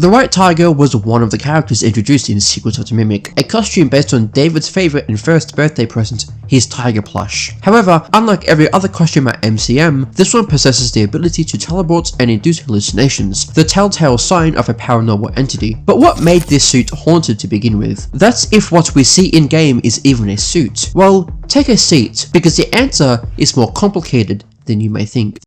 The White Tiger was one of the characters introduced in Secrets of the Mimic, a costume based on David's favourite and first birthday present, his tiger plush. However, unlike every other costume at MCM, this one possesses the ability to teleport and induce hallucinations, the telltale sign of a paranormal entity. But what made this suit haunted to begin with? That's if what we see in-game is even a suit. Well, take a seat, because the answer is more complicated than you may think.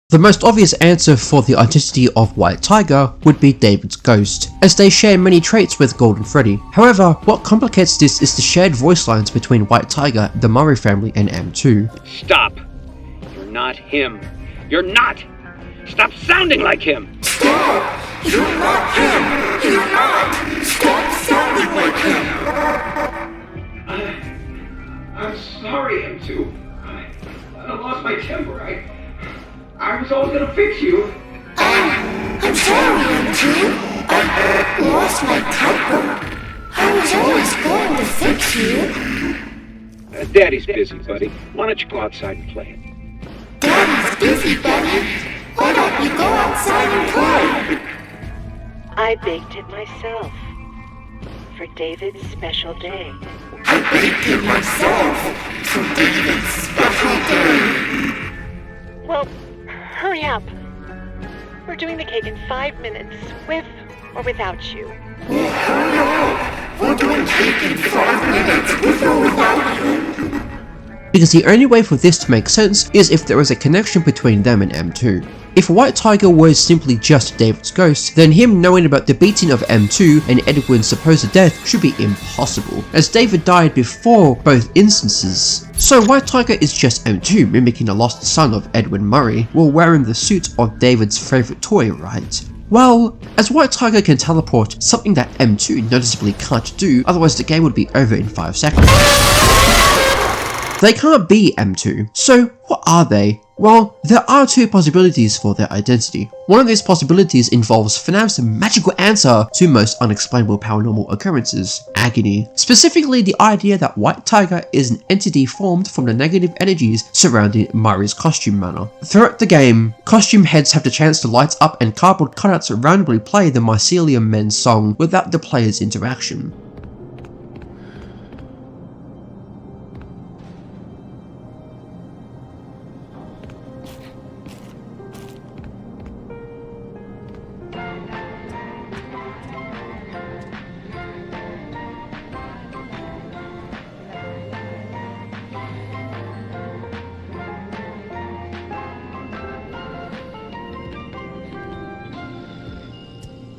The most obvious answer for the identity of White Tiger would be David's ghost, as they share many traits with Golden Freddy. However, what complicates this is the shared voice lines between White Tiger, the Murray family, and M2. Stop! You're not him. You're not! Stop sounding like him! Stop! You're not him! You're not! Stop sounding like him! I'm sorry, M2. I lost my temper. I was always gonna fix you. I'm sorry, M2. I lost my temper. I was always going to fix you. Daddy's busy, buddy. Why don't you go outside and play it? Daddy's busy, buddy. Why don't you go outside and play? I baked it myself for David's special day. I baked it myself for David's special day. Well, hurry up. We're doing the cake in 5 minutes, with or without you. Well, hurry up. We're doing cake in 5 minutes, with or without you. Because the only way for this to make sense is if there is a connection between them and M2. If White Tiger was simply just David's ghost, then him knowing about the beating of M2 and Edwin's supposed death should be impossible, as David died before both instances. So White Tiger is just M2 mimicking the lost son of Edwin Murray while wearing the suit of David's favourite toy, right? Well, as White Tiger can teleport, something that M2 noticeably can't do, otherwise the game would be over in 5 seconds. They can't be M2, so what are they? Well, there are 2 possibilities for their identity. One of these possibilities involves FNaF's magical answer to most unexplainable paranormal occurrences, agony. Specifically the idea that White Tiger is an entity formed from the negative energies surrounding Murray's costume manor. Throughout the game, costume heads have the chance to light up and cardboard cutouts randomly play the Mycelium Men's song without the player's interaction.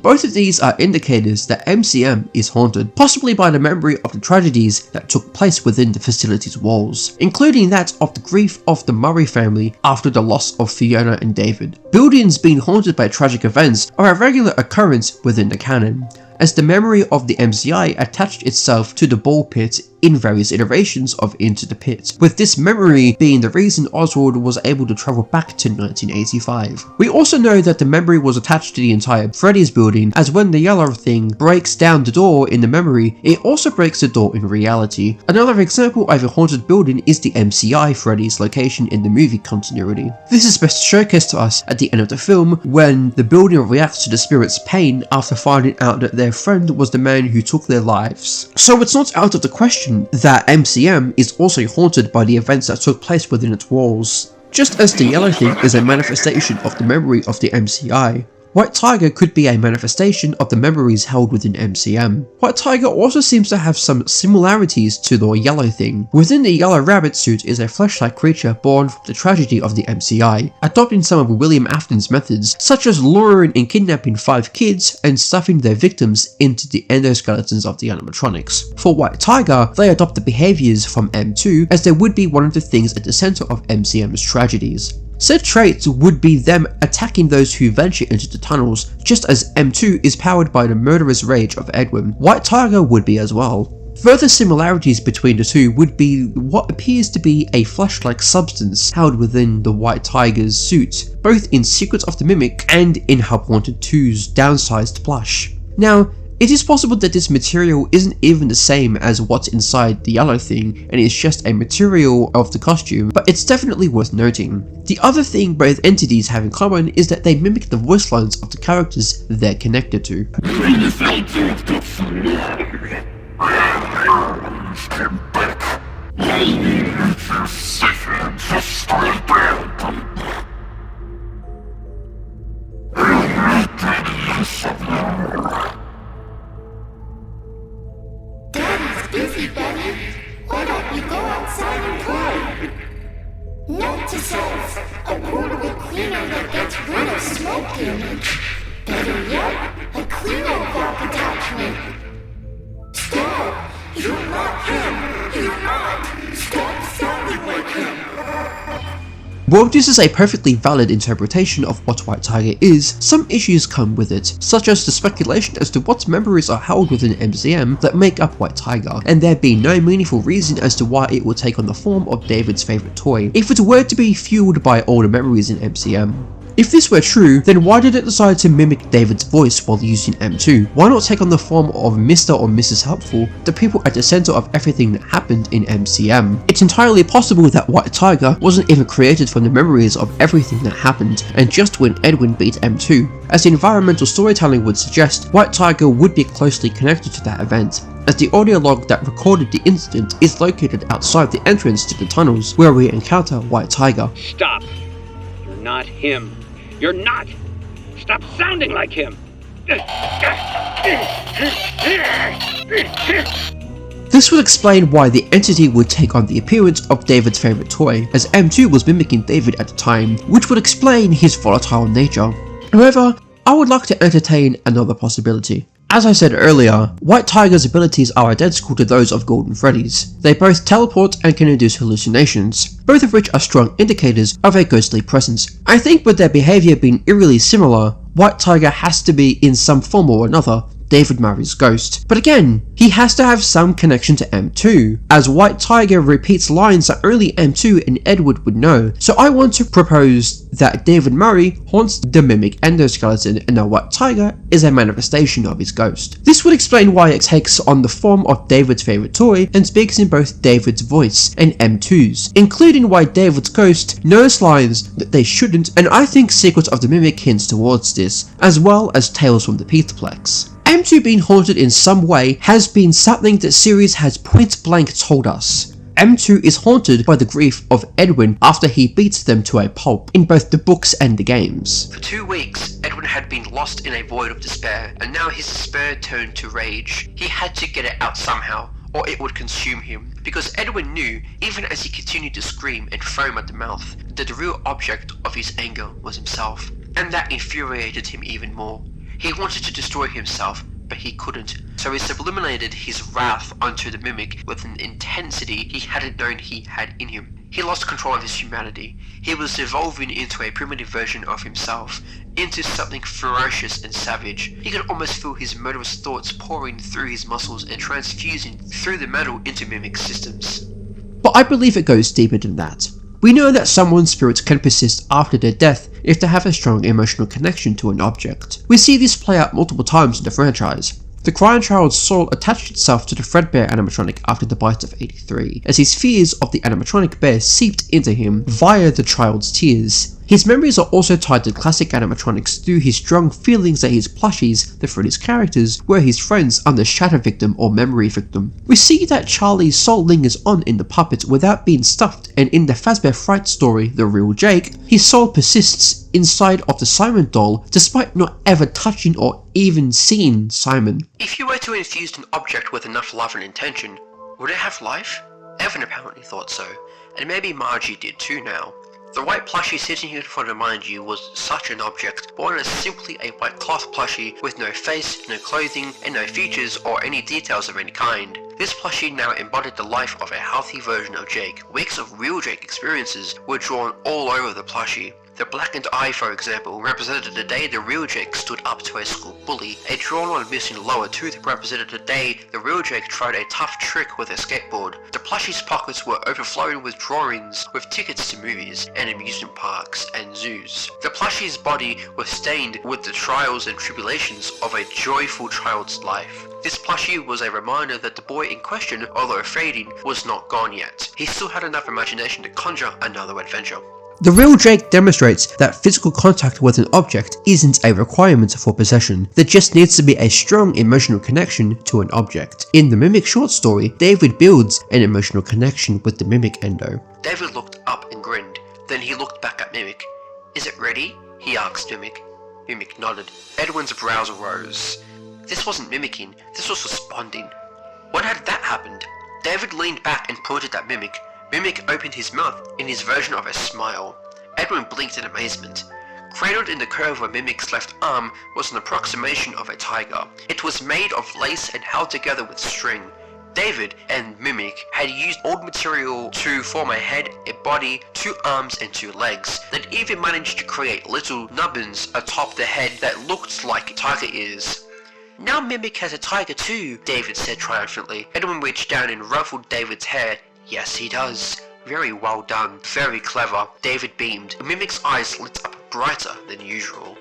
Both of these are indicators that MCM is haunted, possibly by the memory of the tragedies that took place within the facility's walls, including that of the grief of the Murray family after the loss of Fiona and David. Buildings being haunted by tragic events are a regular occurrence within the canon, as the memory of the MCI attached itself to the ball pit in various iterations of Into the Pit, with this memory being the reason Oswald was able to travel back to 1985. We also know that the memory was attached to the entire Freddy's building, as when the yellow thing breaks down the door in the memory, it also breaks the door in reality. Another example of a haunted building is the MCI Freddy's location in the movie continuity. This is best showcased to us at the end of the film, when the building reacts to the spirit's pain after finding out that their friend was the man who took their lives. So it's not out of the question that MCM is also haunted by the events that took place within its walls. Just as the yellow thing is a manifestation of the memory of the MCI, White Tiger could be a manifestation of the memories held within MCM. White Tiger also seems to have some similarities to the yellow thing. Within the yellow rabbit suit is a flesh-like creature born from the tragedy of the MCI, adopting some of William Afton's methods, such as luring and kidnapping 5 kids and stuffing their victims into the endoskeletons of the animatronics. For White Tiger, they adopt the behaviours from M2, as they would be one of the things at the centre of MCM's tragedies. Said traits would be them attacking those who venture into the tunnels, just as M2 is powered by the murderous rage of Edwin. White Tiger would be as well. Further similarities between the two would be what appears to be a flesh-like substance held within the White Tiger's suit, both in Secrets of the Mimic and in Hub Wanted 2's downsized plush. Now, It is possible that this material isn't even the same as what's inside the yellow thing and is just a material of the costume, but it's definitely worth noting. The other thing both entities have in common is that they mimic the voice lines of the characters they're connected to. Daddy's busy, Benny. Why don't we go outside and play? Note to self, a portable cleaner that gets rid of smoke damage. Better yet, a cleaner valve attachment. Stop! You're not him! You're not! Stop sounding like him! While this is a perfectly valid interpretation of what White Tiger is, some issues come with it, such as the speculation as to what memories are held within MCM that make up White Tiger, and there being no meaningful reason as to why it would take on the form of David's favourite toy, if it were to be fueled by older memories in MCM. If this were true, then why did it decide to mimic David's voice while using M2? Why not take on the form of Mr. or Mrs. Helpful, the people at the centre of everything that happened in MCM? It's entirely possible that White Tiger wasn't even created from the memories of everything that happened, and just when Edwin beat M2. As the environmental storytelling would suggest, White Tiger would be closely connected to that event, as the audio log that recorded the incident is located outside the entrance to the tunnels where we encounter White Tiger. Stop! You're not him. You're not! Stop sounding like him! This would explain why the entity would take on the appearance of David's favourite toy, as M2 was mimicking David at the time, which would explain his volatile nature. However, I would like to entertain another possibility. As I said earlier, White Tiger's abilities are identical to those of Golden Freddy's. They both teleport and can induce hallucinations, both of which are strong indicators of a ghostly presence. I think with their behaviour being eerily similar, White Tiger has to be in some form or another David Murray's ghost. But again, he has to have some connection to M2, as White Tiger repeats lines that only M2 and Edward would know. So I want to propose that David Murray haunts the mimic endoskeleton and that White Tiger is a manifestation of his ghost. This would explain why it takes on the form of David's favourite toy and speaks in both David's voice and M2's, including why David's ghost knows lines that they shouldn't, and I think Secrets of the Mimic hints towards this, as well as Tales from the Pethplex. M2 being haunted in some way has been something that series has point blank told us. M2 is haunted by the grief of Edwin after he beats them to a pulp in both the books and the games. For 2 weeks, Edwin had been lost in a void of despair, and now his despair turned to rage. He had to get it out somehow, or it would consume him, because Edwin knew, even as he continued to scream and foam at the mouth, that the real object of his anger was himself, and that infuriated him even more. He wanted to destroy himself, but he couldn't, so he sublimated his wrath onto the mimic with an intensity he hadn't known he had in him. He lost control of his humanity. He was evolving into a primitive version of himself, into something ferocious and savage. He could almost feel his murderous thoughts pouring through his muscles and transfusing through the metal into mimic systems. But I believe it goes deeper than that. We know that someone's spirit can persist after their death if they have a strong emotional connection to an object. We see this play out multiple times in the franchise. The crying child's soul attached itself to the Fredbear animatronic after the bite of 83, as his fears of the animatronic bear seeped into him via the child's tears. His memories are also tied to classic animatronics through his strong feelings that his plushies, the Freddy's characters, were his friends under Shadow Victim or Memory Victim. We see that Charlie's soul lingers on in the puppet without being stuffed, and in the Fazbear Fright story, The Real Jake, his soul persists inside of the Simon doll despite not ever touching or even seeing Simon. If you were to infuse an object with enough love and intention, would it have life? Evan apparently thought so, and maybe Margie did too now. The white plushie sitting here in front of mind you was such an object, born as simply a white cloth plushie with no face, no clothing, and no features or any details of any kind. This plushie now embodied the life of a healthy version of Jake. Weeks of real Jake experiences were drawn all over the plushie. The blackened eye, for example, represented the day the real Jake stood up to a school bully. A drawn-on missing lower tooth represented the day the real Jake tried a tough trick with a skateboard. The plushie's pockets were overflowing with drawings with tickets to movies and amusement parks and zoos. The plushie's body was stained with the trials and tribulations of a joyful child's life. This plushie was a reminder that the boy in question, although fading, was not gone yet. He still had enough imagination to conjure another adventure. The real Jake demonstrates that physical contact with an object isn't a requirement for possession. There just needs to be a strong emotional connection to an object. In the Mimic short story, David builds an emotional connection with the Mimic Endo. David looked up and grinned. Then he looked back at Mimic. "Is it ready?" he asked Mimic. Mimic nodded. Edwin's brows rose. This wasn't mimicking, this was responding. When had that happened? David leaned back and pointed at Mimic. Mimic opened his mouth in his version of a smile. Edwin blinked in amazement. Cradled in the curve of Mimic's left arm was an approximation of a tiger. It was made of lace and held together with string. David and Mimic had used old material to form a head, a body, 2 arms and 2 legs. They'd even managed to create little nubbins atop the head that looked like tiger ears. "Now Mimic has a tiger too," David said triumphantly. Edwin reached down and ruffled David's hair. "Yes, he does. Very well done. Very clever." David beamed. Mimic's eyes lit up brighter than usual.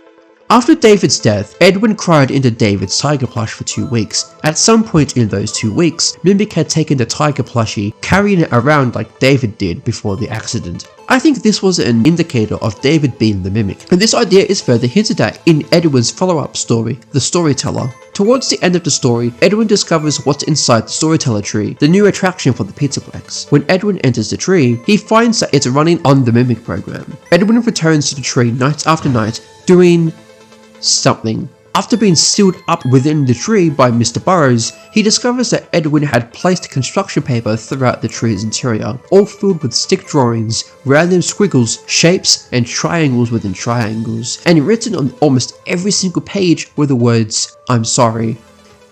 After David's death, Edwin cried into David's tiger plush for 2 weeks. At some point in those 2 weeks, Mimic had taken the tiger plushie, carrying it around like David did before the accident. I think this was an indicator of David being the Mimic, and this idea is further hinted at in Edwin's follow-up story, The Storyteller. Towards the end of the story, Edwin discovers what's inside the Storyteller tree, the new attraction for the Pizzaplex. When Edwin enters the tree, he finds that it's running on the Mimic program. Edwin returns to the tree night after night, doing something. After being sealed up within the tree by Mr. Burrows, he discovers that Edwin had placed construction paper throughout the tree's interior, all filled with stick drawings, random squiggles, shapes, and triangles within triangles, and written on almost every single page were the words, "I'm sorry."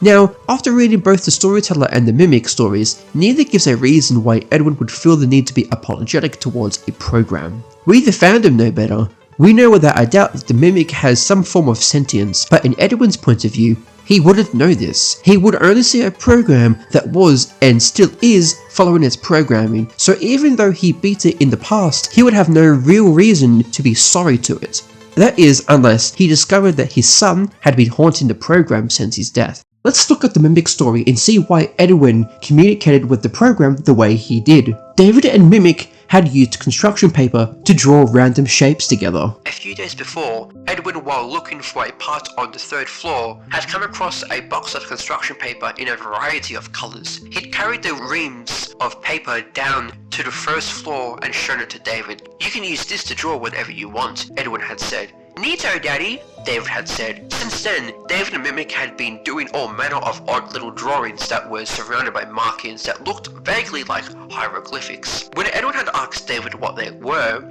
Now, after reading both the Storyteller and the Mimic stories, neither gives a reason why Edwin would feel the need to be apologetic towards a program. We the fandom know better. We know without a doubt that the Mimic has some form of sentience, but in Edwin's point of view, he wouldn't know this. He would only see a program that was, and still is, following its programming, so even though he beat it in the past, he would have no real reason to be sorry to it. That is, unless he discovered that his son had been haunting the program since his death. Let's look at the Mimic story and see why Edwin communicated with the program the way he did. David and Mimic had used construction paper to draw random shapes together. A few days before, Edwin, while looking for a part on the 3rd floor, had come across a box of construction paper in a variety of colours. He'd carried the reams of paper down to the 1st floor and shown it to David. "You can use this to draw whenever you want," Edwin had said. "Neato, Daddy," David had said. Since then, David and Mimic had been doing all manner of odd little drawings that were surrounded by markings that looked vaguely like hieroglyphics. When Edwin had asked David what they were,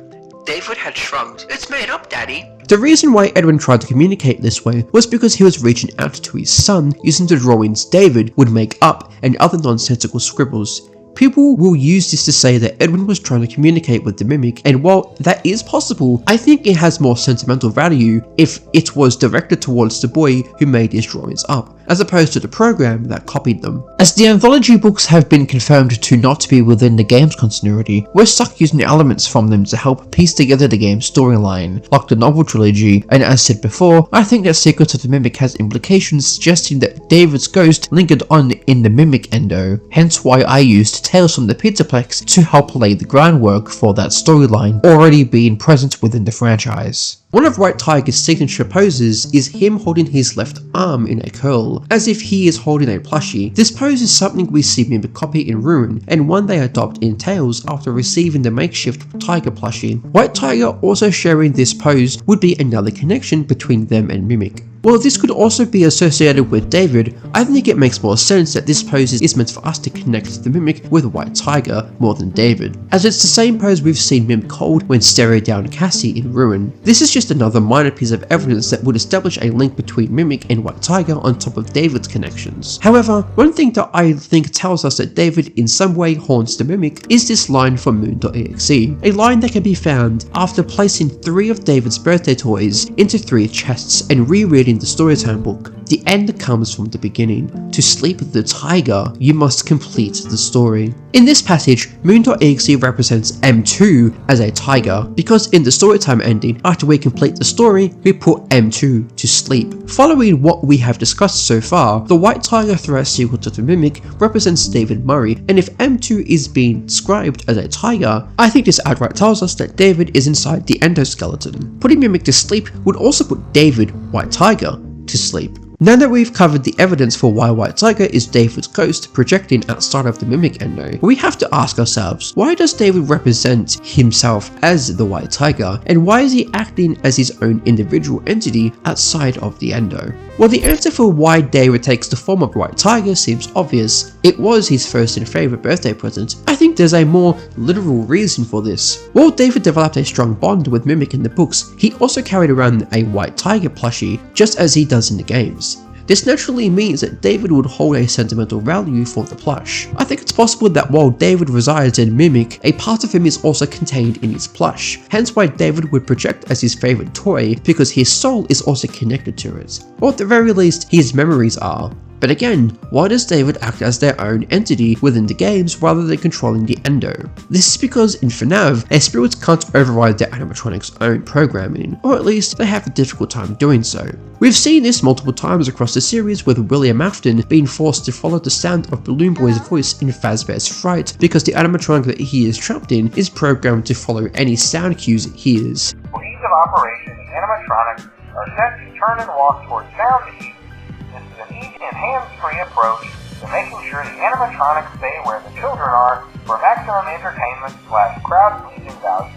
David had shrugged. "It's made up, Daddy." The reason why Edwin tried to communicate this way was because he was reaching out to his son using the drawings David would make up and other nonsensical scribbles. People will use this to say that Edwin was trying to communicate with the Mimic, and while that is possible, I think it has more sentimental value if it was directed towards the boy who made these drawings up, as opposed to the program that copied them. As the anthology books have been confirmed to not be within the game's continuity, we're stuck using elements from them to help piece together the game's storyline, like the novel trilogy, and as said before, I think that Secrets of the Mimic has implications suggesting that David's ghost lingered on in the Mimic Endo, hence why I used Tales from the Pizzaplex to help lay the groundwork for that storyline already being present within the franchise. One of White Tiger's signature poses is him holding his left arm in a curl, as if he is holding a plushie. This pose is something we see Mimic copy in Ruin, and one they adopt in Tales after receiving the makeshift Tiger plushie. White Tiger also sharing this pose would be another connection between them and Mimic. While this could also be associated with David, I think it makes more sense that this pose is meant for us to connect the Mimic with White Tiger more than David, as it's the same pose we've seen Mimic hold when staring down Cassie in Ruin. This is just another minor piece of evidence that would establish a link between Mimic and White Tiger on top of David's connections. However, one thing that I think tells us that David in some way haunts the Mimic is this line from Moon.exe, a line that can be found after placing 3 of David's birthday toys into 3 chests and rereading the storytime book. The end comes from the beginning. To sleep with the tiger, you must complete the story. In this passage, Moon.exe represents M2 as a tiger, because in the storytime ending, after we complete the story, we put M2 to sleep. Following what we have discussed so far, the white tiger throughout sequel to the Mimic represents David Murray, and if M2 is being described as a tiger, I think this outright tells us that David is inside the endoskeleton. Putting Mimic to sleep would also put David, White Tiger, to sleep. Now that we've covered the evidence for why White Tiger is David's ghost projecting outside of the Mimic endo, we have to ask ourselves, why does David represent himself as the White Tiger, and why is he acting as his own individual entity outside of the endo? Well, the answer for why David takes the form of White Tiger seems obvious. It was his first and favourite birthday present. I think there's a more literal reason for this. While David developed a strong bond with Mimic in the books, he also carried around a White Tiger plushie, just as he does in the games. This naturally means that David would hold a sentimental value for the plush. I think it's possible that while David resides in Mimic, a part of him is also contained in his plush, hence why David would project as his favourite toy, because his soul is also connected to it, or at the very least, his memories are. But again, why does David act as their own entity within the games rather than controlling the endo? This is because in FNaF, their spirits can't override their animatronics' own programming, or at least they have a difficult time doing so. We've seen this multiple times across the series, with William Afton being forced to follow the sound of Balloon Boy's voice in Fazbear's Fright because the animatronic that he is trapped in is programmed to follow any sound cues it hears. For ease of operation, the animatronics are set to turn and walk towards sound cues. This is an easy and hands-free approach to making sure the animatronics stay where the children are for maximum entertainment / crowd-pleasing value.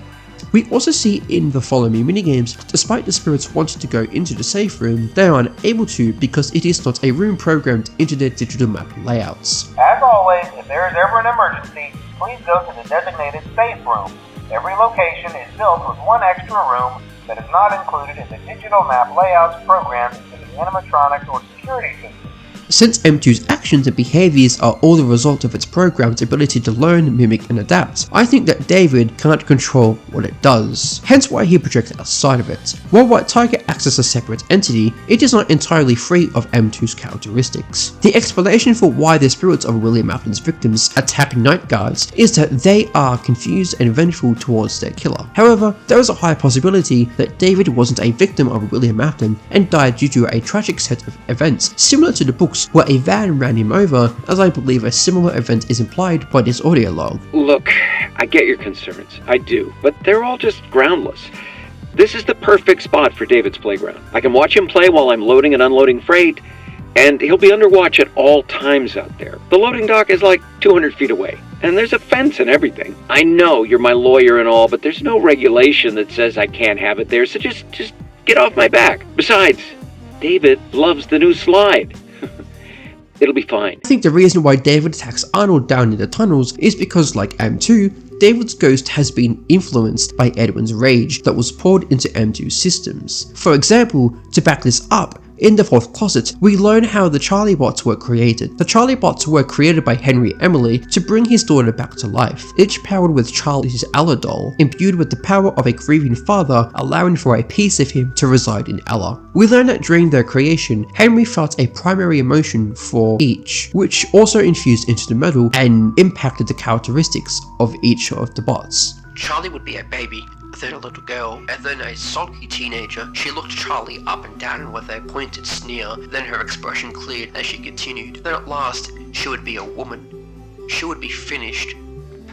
We also see in the Follow Me minigames, despite the spirits wanting to go into the safe room, they are unable to because it is not a room programmed into their digital map layouts. As always, if there is ever an emergency, please go to the designated safe room. Every location is built with one extra room that is not included in the digital map layouts programmed into the animatronics or security system. Since M2's actions and behaviours are all the result of its program's ability to learn, mimic and adapt, I think that David can't control what it does, hence why he projects outside of it. While White Tiger acts as a separate entity, it is not entirely free of M2's characteristics. The explanation for why the spirits of William Afton's victims attack night guards is that they are confused and vengeful towards their killer. However, there is a high possibility that David wasn't a victim of William Afton and died due to a tragic set of events similar to the books where a van ran him over, as I believe a similar event is implied by this audio log. Look, I get your concerns, I do, but they're all just groundless. This is the perfect spot for David's playground. I can watch him play while I'm loading and unloading freight, and he'll be under watch at all times out there. The loading dock is like 200 feet away, and there's a fence and everything. I know you're my lawyer and all, but there's no regulation that says I can't have it there, so just get off my back. Besides, David loves the new slide. It'll be fine. I think the reason why David attacks Arnold down in the tunnels is because, like M2, David's ghost has been influenced by Edwin's rage that was poured into M2's systems. For example, to back this up, in the fourth closet, we learn how the Charlie bots were created. The Charlie bots were created by Henry Emily to bring his daughter back to life, each powered with Charlie's Ella doll, imbued with the power of a grieving father, allowing for a piece of him to reside in Ella. We learn that during their creation, Henry felt a primary emotion for each, which also infused into the model and impacted the characteristics of each of the bots. Charlie would be a baby, then a little girl, and then a sulky teenager. She looked Charlie up and down with a pointed sneer, then her expression cleared as she continued. Then at last, she would be a woman. She would be finished.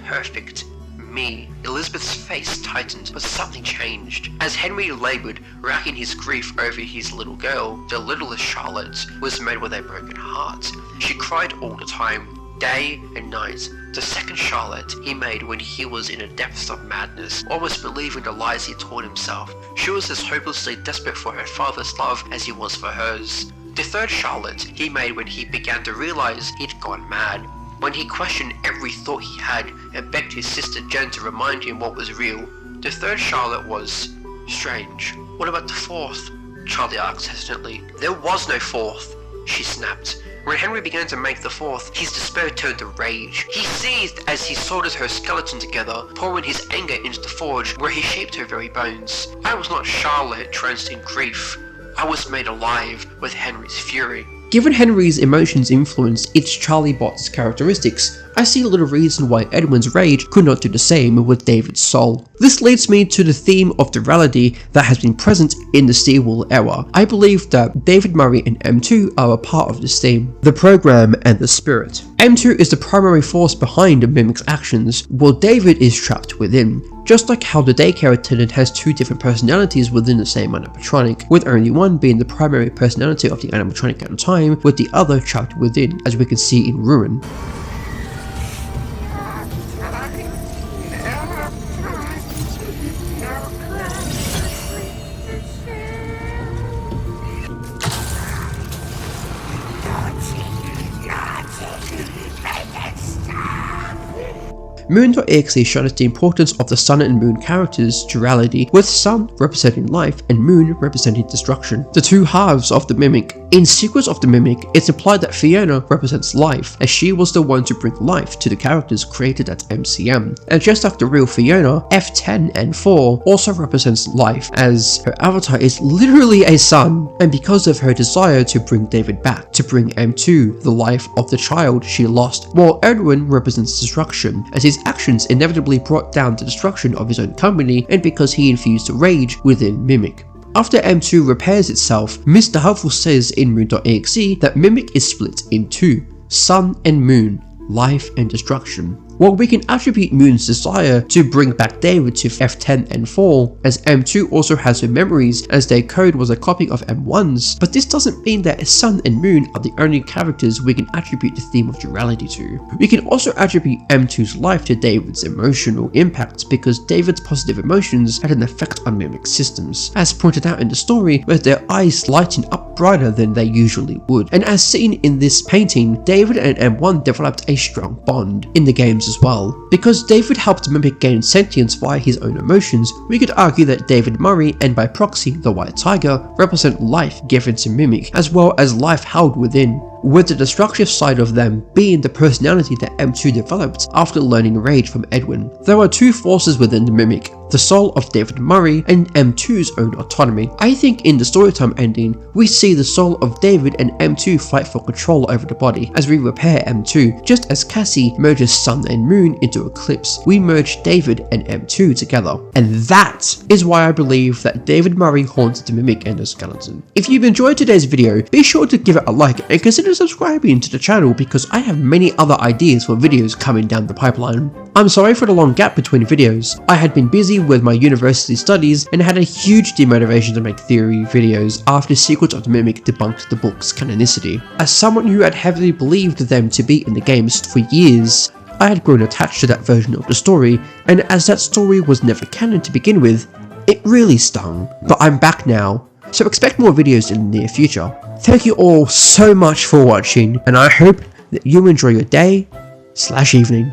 Perfect. Me. Elizabeth's face tightened, but something changed. As Henry laboured, racking his grief over his little girl, the littlest Charlotte was made with a broken heart. She cried all the time. day and night. The second Charlotte he made when he was in the depths of madness, almost believing the lies he told himself. She was as hopelessly desperate for her father's love as he was for hers. The third Charlotte he made when he began to realize he'd gone mad, when he questioned every thought he had and begged his sister Jen to remind him what was real. The third Charlotte was strange. What about the fourth? Charlie asked hesitantly. There was no fourth, she snapped. When Henry began to make the fourth, his despair turned to rage. He seethed as he soldered her skeleton together, pouring his anger into the forge where he shaped her very bones. I was not Charlotte drenched in grief. I was made alive with Henry's fury. Given Henry's emotions influenced each Charlie bot's characteristics, I see little reason why Edwin's rage could not do the same with David's soul. This leads me to the theme of duality that has been present in the Steel era. I believe that David Murray and M2 are a part of this theme, the program and the spirit. M2 is the primary force behind the Mimic's actions, while David is trapped within. Just like how the daycare attendant has two different personalities within the same animatronic, with only one being the primary personality of the animatronic at a time, with the other trapped within, as we can see in Ruin. Moon.exe shows the importance of the Sun and Moon characters' duality, with Sun representing life and Moon representing destruction, the two halves of the Mimic. In Secrets of the Mimic, it's implied that Fiona represents life, as she was the one to bring life to the characters created at MCM. And just like the real Fiona, F10 and 4 also represents life, as her avatar is literally a sun, and because of her desire to bring David back, to bring M2 the life of the child she lost, while Edwin represents destruction, as his actions inevitably brought down the destruction of his own company, and because he infused rage within Mimic. After M2 repairs itself, Mr. Helpful says in Moon.exe that Mimic is split in two, Sun and Moon, life and destruction. While we can attribute Moon's desire to bring back David to F10 and 4, as M2 also has her memories as their code was a copy of M1's, but this doesn't mean that Sun and Moon are the only characters we can attribute the theme of duality to. We can also attribute M2's life to David's emotional impact, because David's positive emotions had an effect on Mimic systems, as pointed out in the story, with their eyes lighting up brighter than they usually would. And as seen in this painting, David and M1 developed a strong bond in the games as well. Because David helped Mimic gain sentience via his own emotions, we could argue that David Murray, and by proxy the White Tiger, represent life given to Mimic, as well as life held within, with the destructive side of them being the personality that M2 developed after learning rage from Edwin. There are two forces within the Mimic, the soul of David Murray and M2's own autonomy. I think in the storytime ending, we see the soul of David and M2 fight for control over the body as we repair M2. Just as Cassie merges Sun and Moon into Eclipse, we merge David and M2 together. And that is why I believe that David Murray haunted the Mimic endoskeleton. If you've enjoyed today's video, be sure to give it a like and consider subscribing to the channel, because I have many other ideas for videos coming down the pipeline. I'm sorry for the long gap between videos. I had been busy with my university studies and had a huge demotivation to make theory videos after Secrets of the Mimic debunked the book's canonicity. As someone who had heavily believed them to be in the games for years, I had grown attached to that version of the story, and as that story was never canon to begin with, it really stung. But I'm back now, so expect more videos in the near future. Thank you all so much for watching, and I hope that you enjoy your day/evening.